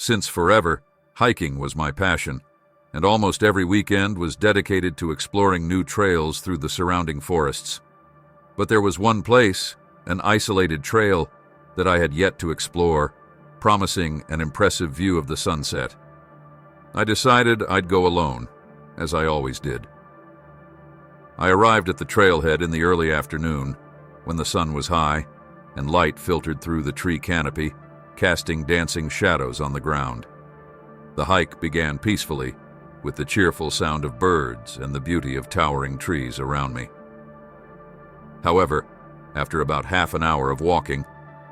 Since forever, hiking was my passion, and almost every weekend was dedicated to exploring new trails through the surrounding forests. But there was one place, an isolated trail, that I had yet to explore, promising an impressive view of the sunset. I decided I'd go alone, as I always did. I arrived at the trailhead in the early afternoon, when the sun was high, and light filtered through the tree canopy, casting dancing shadows on the ground. The hike began peacefully, with the cheerful sound of birds and the beauty of towering trees around me. However, after about half an hour of walking,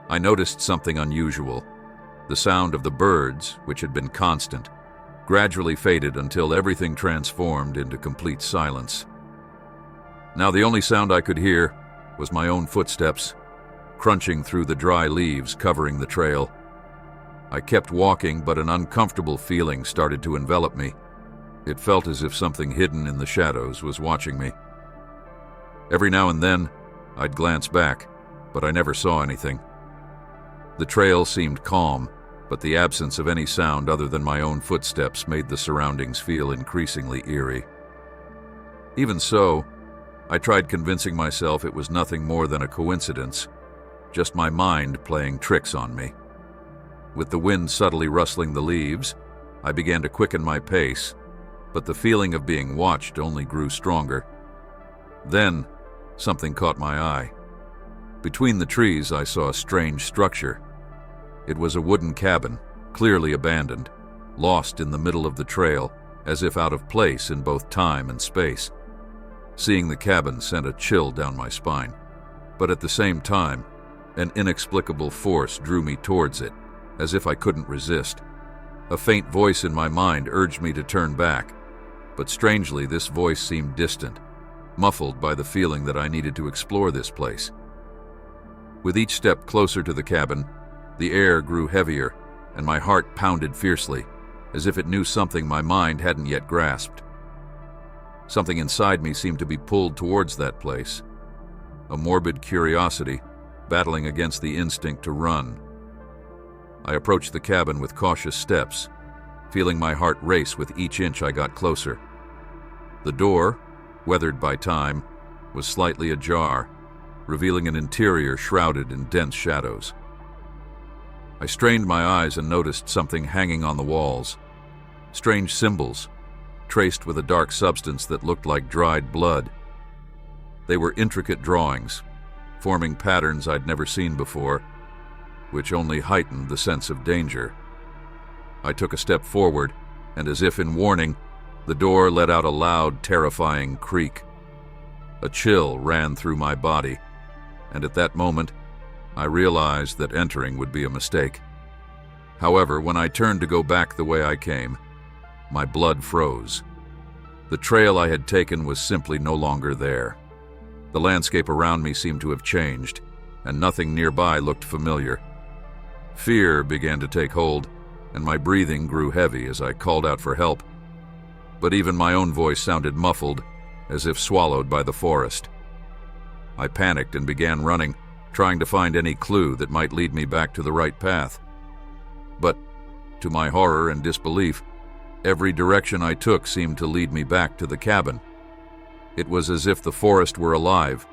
I noticed something unusual. The sound of the birds, which had been constant, gradually faded until everything transformed into complete silence. Now the only sound I could hear was my own footsteps, crunching through the dry leaves covering the trail. I kept walking, but an uncomfortable feeling started to envelop me. It felt as if something hidden in the shadows was watching me. Every now and then, I'd glance back, but I never saw anything. The trail seemed calm, but the absence of any sound other than my own footsteps made the surroundings feel increasingly eerie. Even so, I tried convincing myself it was nothing more than a coincidence, just my mind playing tricks on me. With the wind subtly rustling the leaves, I began to quicken my pace, but the feeling of being watched only grew stronger. Then, something caught my eye. Between the trees, I saw a strange structure. It was a wooden cabin, clearly abandoned, lost in the middle of the trail, as if out of place in both time and space. Seeing the cabin sent a chill down my spine, but at the same time, an inexplicable force drew me towards it, as if I couldn't resist. A faint voice in my mind urged me to turn back, but strangely this voice seemed distant, muffled by the feeling that I needed to explore this place. With each step closer to the cabin, the air grew heavier, and my heart pounded fiercely, as if it knew something my mind hadn't yet grasped. Something inside me seemed to be pulled towards that place, a morbid curiosity battling against the instinct to run. I approached the cabin with cautious steps, feeling my heart race with each inch I got closer. The door, weathered by time, was slightly ajar, revealing an interior shrouded in dense shadows. I strained my eyes and noticed something hanging on the walls. Strange symbols, traced with a dark substance that looked like dried blood. They were intricate drawings, forming patterns I'd never seen before, which only heightened the sense of danger. I took a step forward, and as if in warning, the door let out a loud, terrifying creak. A chill ran through my body, and at that moment, I realized that entering would be a mistake. However, when I turned to go back the way I came, my blood froze. The trail I had taken was simply no longer there. The landscape around me seemed to have changed, and nothing nearby looked familiar. Fear began to take hold, and my breathing grew heavy as I called out for help. But even my own voice sounded muffled, as if swallowed by the forest. I panicked and began running, trying to find any clue that might lead me back to the right path. But, to my horror and disbelief, every direction I took seemed to lead me back to the cabin. It was as if the forest were alive,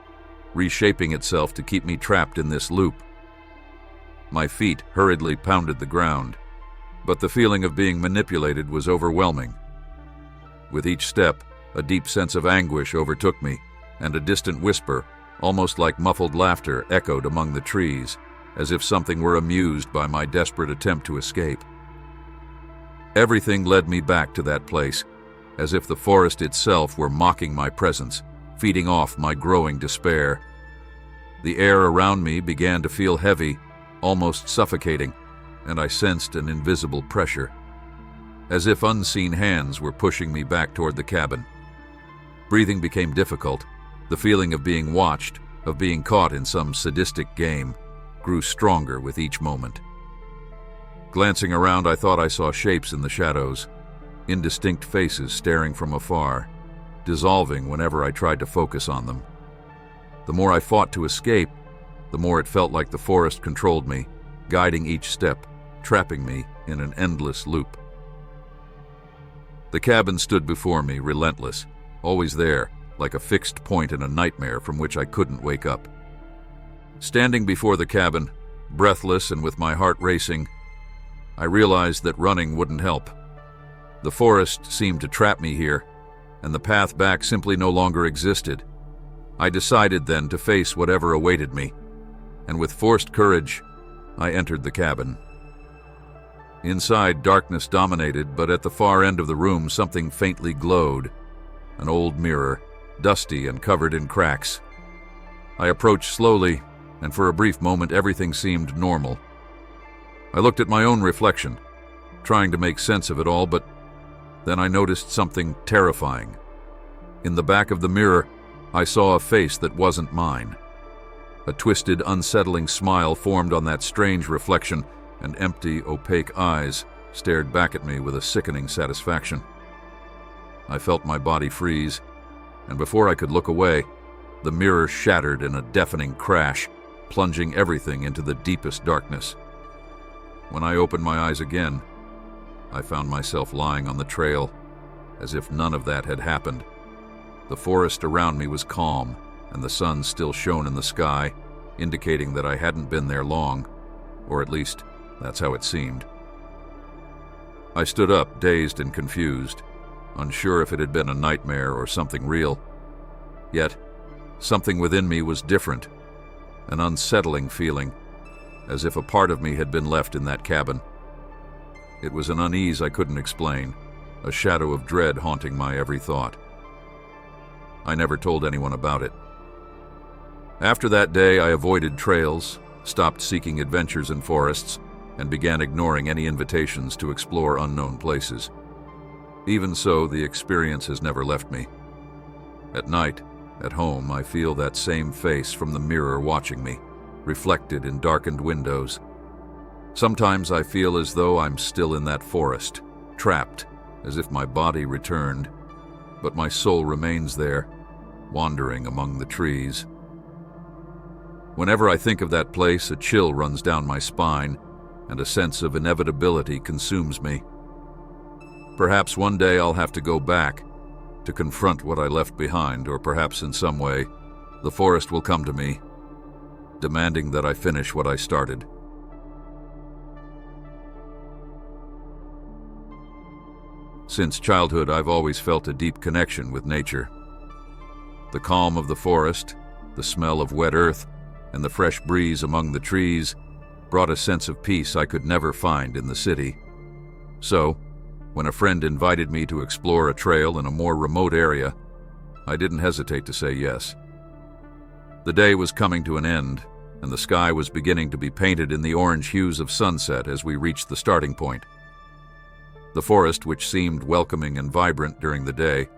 reshaping itself to keep me trapped in this loop. My feet hurriedly pounded the ground, but the feeling of being manipulated was overwhelming. With each step, a deep sense of anguish overtook me, and a distant whisper, almost like muffled laughter, echoed among the trees, as if something were amused by my desperate attempt to escape. Everything led me back to that place, as if the forest itself were mocking my presence, feeding off my growing despair. The air around me began to feel heavy, almost suffocating, and I sensed an invisible pressure, as if unseen hands were pushing me back toward the cabin. Breathing became difficult. The feeling of being watched, of being caught in some sadistic game, grew stronger with each moment. Glancing around, I thought I saw shapes in the shadows, indistinct faces staring from afar, dissolving whenever I tried to focus on them. The more I fought to escape, the more it felt like the forest controlled me, guiding each step, trapping me in an endless loop. The cabin stood before me, relentless, always there, like a fixed point in a nightmare from which I couldn't wake up. Standing before the cabin, breathless and with my heart racing, I realized that running wouldn't help. The forest seemed to trap me here, and the path back simply no longer existed. I decided then to face whatever awaited me, and with forced courage, I entered the cabin. Inside, darkness dominated, but at the far end of the room something faintly glowed. An old mirror, dusty and covered in cracks. I approached slowly, and for a brief moment everything seemed normal. I looked at my own reflection, trying to make sense of it all, but then I noticed something terrifying. In the back of the mirror, I saw a face that wasn't mine. A twisted, unsettling smile formed on that strange reflection, and empty, opaque eyes stared back at me with a sickening satisfaction. I felt my body freeze, and before I could look away, the mirror shattered in a deafening crash, plunging everything into the deepest darkness. When I opened my eyes again, I found myself lying on the trail, as if none of that had happened. The forest around me was calm, and the sun still shone in the sky, indicating that I hadn't been there long, or at least that's how it seemed. I stood up, dazed and confused, unsure if it had been a nightmare or something real. Yet, something within me was different, an unsettling feeling, as if a part of me had been left in that cabin. It was an unease I couldn't explain, a shadow of dread haunting my every thought. I never told anyone about it. After that day, I avoided trails, stopped seeking adventures in forests, and began ignoring any invitations to explore unknown places. Even so, the experience has never left me. At night, at home, I feel that same face from the mirror watching me, reflected in darkened windows. Sometimes I feel as though I'm still in that forest, trapped, as if my body returned, but my soul remains there, wandering among the trees. Whenever I think of that place, a chill runs down my spine, and a sense of inevitability consumes me. Perhaps one day I'll have to go back, to confront what I left behind, or perhaps in some way, the forest will come to me, demanding that I finish what I started. Since childhood, I've always felt a deep connection with nature. The calm of the forest, the smell of wet earth, and the fresh breeze among the trees brought a sense of peace I could never find in the city. So, when a friend invited me to explore a trail in a more remote area, I didn't hesitate to say yes. The day was coming to an end, and the sky was beginning to be painted in the orange hues of sunset as we reached the starting point. The forest, which seemed welcoming and vibrant during the day,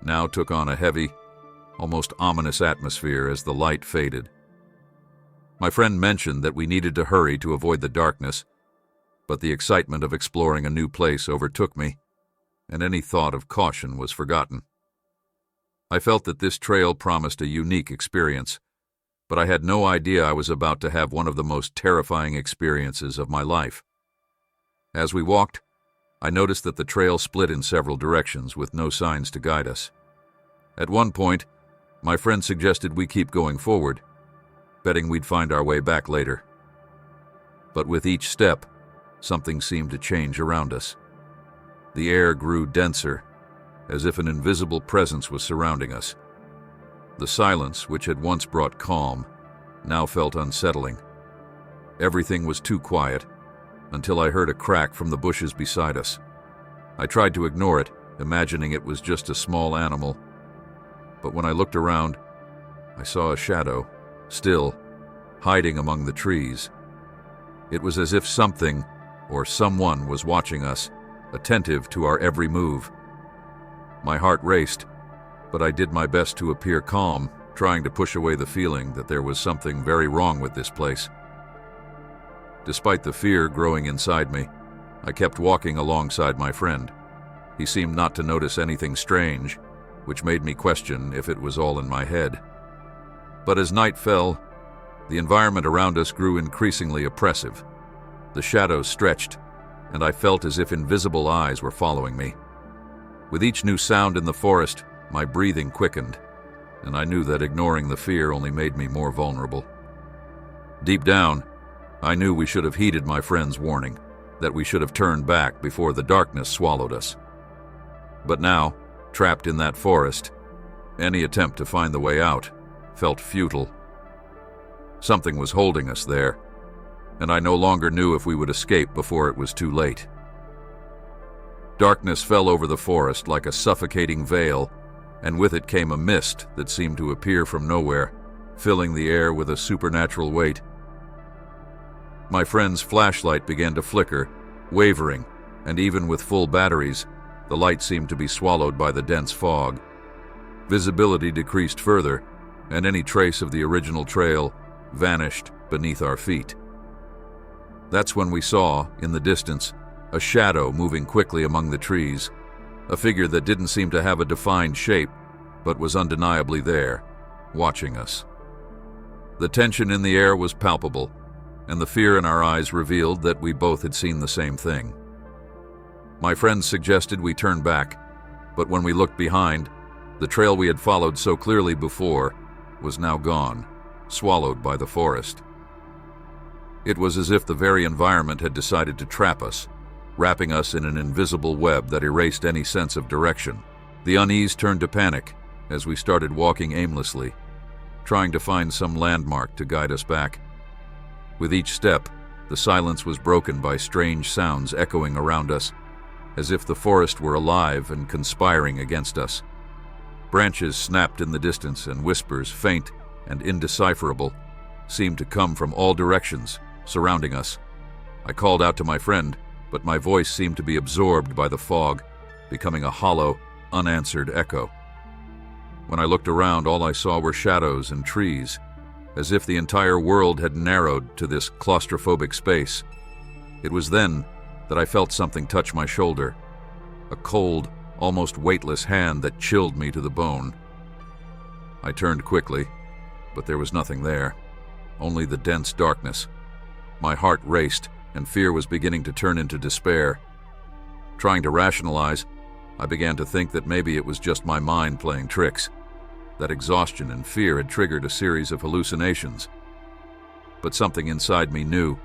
now took on a heavy, almost ominous atmosphere as the light faded. My friend mentioned that we needed to hurry to avoid the darkness, but the excitement of exploring a new place overtook me, and any thought of caution was forgotten. I felt that this trail promised a unique experience, but I had no idea I was about to have one of the most terrifying experiences of my life. As we walked, I noticed that the trail split in several directions with no signs to guide us. At one point, my friend suggested we keep going forward, betting we'd find our way back later. But with each step, something seemed to change around us. The air grew denser, as if an invisible presence was surrounding us. The silence, which had once brought calm, now felt unsettling. Everything was too quiet, until I heard a crack from the bushes beside us. I tried to ignore it, imagining it was just a small animal. But when I looked around, I saw a shadow, still, hiding among the trees. It was as if something, or someone, was watching us, attentive to our every move. My heart raced, but I did my best to appear calm, trying to push away the feeling that there was something very wrong with this place. Despite the fear growing inside me, I kept walking alongside my friend. He seemed not to notice anything strange, which made me question if it was all in my head. But as night fell, the environment around us grew increasingly oppressive. The shadows stretched, and I felt as if invisible eyes were following me. With each new sound in the forest, my breathing quickened, and I knew that ignoring the fear only made me more vulnerable. Deep down, I knew we should have heeded my friend's warning, that we should have turned back before the darkness swallowed us. But now, trapped in that forest, any attempt to find the way out felt futile. Something was holding us there, and I no longer knew if we would escape before it was too late. Darkness fell over the forest like a suffocating veil, and with it came a mist that seemed to appear from nowhere, filling the air with a supernatural weight. My friend's flashlight began to flicker, wavering, and even with full batteries, the light seemed to be swallowed by the dense fog. Visibility decreased further, and any trace of the original trail vanished beneath our feet. That's when we saw, in the distance, a shadow moving quickly among the trees, a figure that didn't seem to have a defined shape, but was undeniably there, watching us. The tension in the air was palpable, and the fear in our eyes revealed that we both had seen the same thing. My friends suggested we turn back, but when we looked behind, the trail we had followed so clearly before was now gone, swallowed by the forest. It was as if the very environment had decided to trap us, wrapping us in an invisible web that erased any sense of direction. The unease turned to panic as we started walking aimlessly, trying to find some landmark to guide us back. With each step, the silence was broken by strange sounds echoing around us, as if the forest were alive and conspiring against us. Branches snapped in the distance, and whispers, faint and indecipherable, seemed to come from all directions, surrounding us. I called out to my friend, but my voice seemed to be absorbed by the fog, becoming a hollow, unanswered echo. When I looked around, all I saw were shadows and trees, as if the entire world had narrowed to this claustrophobic space. It was then that I felt something touch my shoulder, a cold, almost weightless hand that chilled me to the bone. I turned quickly, but there was nothing there, only the dense darkness. My heart raced, and fear was beginning to turn into despair. Trying to rationalize, I began to think that maybe it was just my mind playing tricks, that exhaustion and fear had triggered a series of hallucinations. But something inside me knew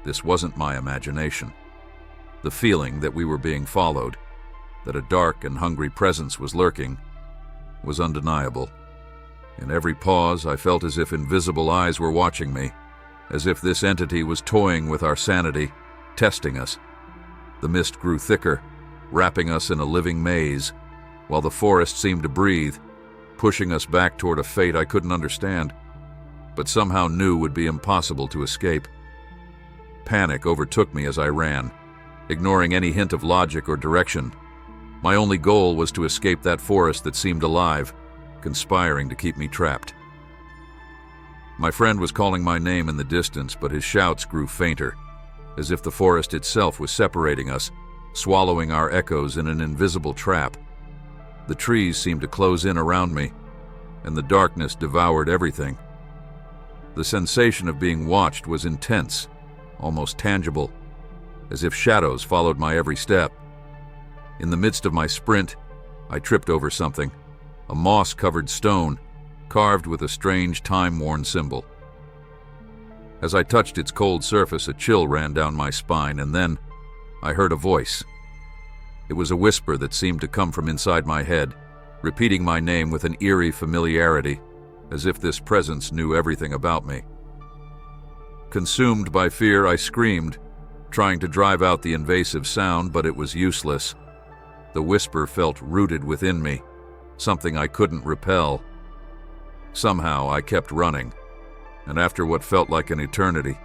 this wasn't my imagination. The feeling that we were being followed, that a dark and hungry presence was lurking, was undeniable. In every pause, I felt as if invisible eyes were watching me, as if this entity was toying with our sanity, testing us. The mist grew thicker, wrapping us in a living maze, while the forest seemed to breathe, pushing us back toward a fate I couldn't understand, but somehow knew would be impossible to escape. Panic overtook me as I ran, ignoring any hint of logic or direction. My only goal was to escape that forest that seemed alive, conspiring to keep me trapped. My friend was calling my name in the distance, but his shouts grew fainter, as if the forest itself was separating us, swallowing our echoes in an invisible trap. The trees seemed to close in around me, and the darkness devoured everything. The sensation of being watched was intense, almost tangible, as if shadows followed my every step. In the midst of my sprint, I tripped over something, a moss-covered stone, carved with a strange time-worn symbol. As I touched its cold surface, a chill ran down my spine, and then I heard a voice. It was a whisper that seemed to come from inside my head, repeating my name with an eerie familiarity, as if this presence knew everything about me. Consumed by fear, I screamed, trying to drive out the invasive sound, but it was useless. The whisper felt rooted within me, something I couldn't repel. Somehow I kept running, and after what felt like an eternity,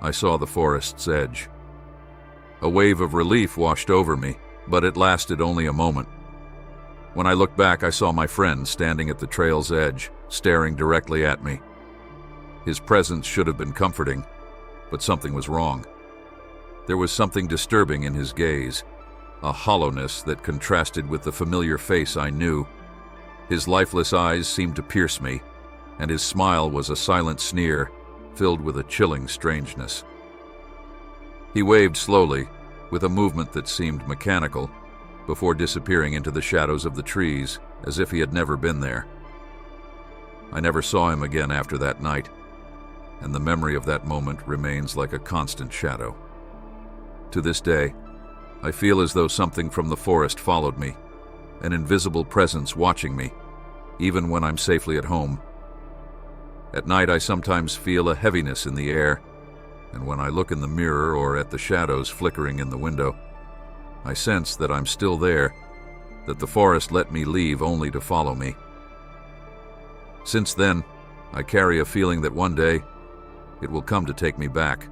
I saw the forest's edge. A wave of relief washed over me, but it lasted only a moment. When I looked back, I saw my friend standing at the trail's edge, staring directly at me. His presence should have been comforting, but something was wrong. There was something disturbing in his gaze, a hollowness that contrasted with the familiar face I knew. His lifeless eyes seemed to pierce me, and his smile was a silent sneer, filled with a chilling strangeness. He waved slowly, with a movement that seemed mechanical, before disappearing into the shadows of the trees, as if he had never been there. I never saw him again after that night, and the memory of that moment remains like a constant shadow. To this day, I feel as though something from the forest followed me, an invisible presence watching me, even when I'm safely at home. At night, I sometimes feel a heaviness in the air, and when I look in the mirror or at the shadows flickering in the window, I sense that I'm still there, that the forest let me leave only to follow me. Since then, I carry a feeling that one day it will come to take me back.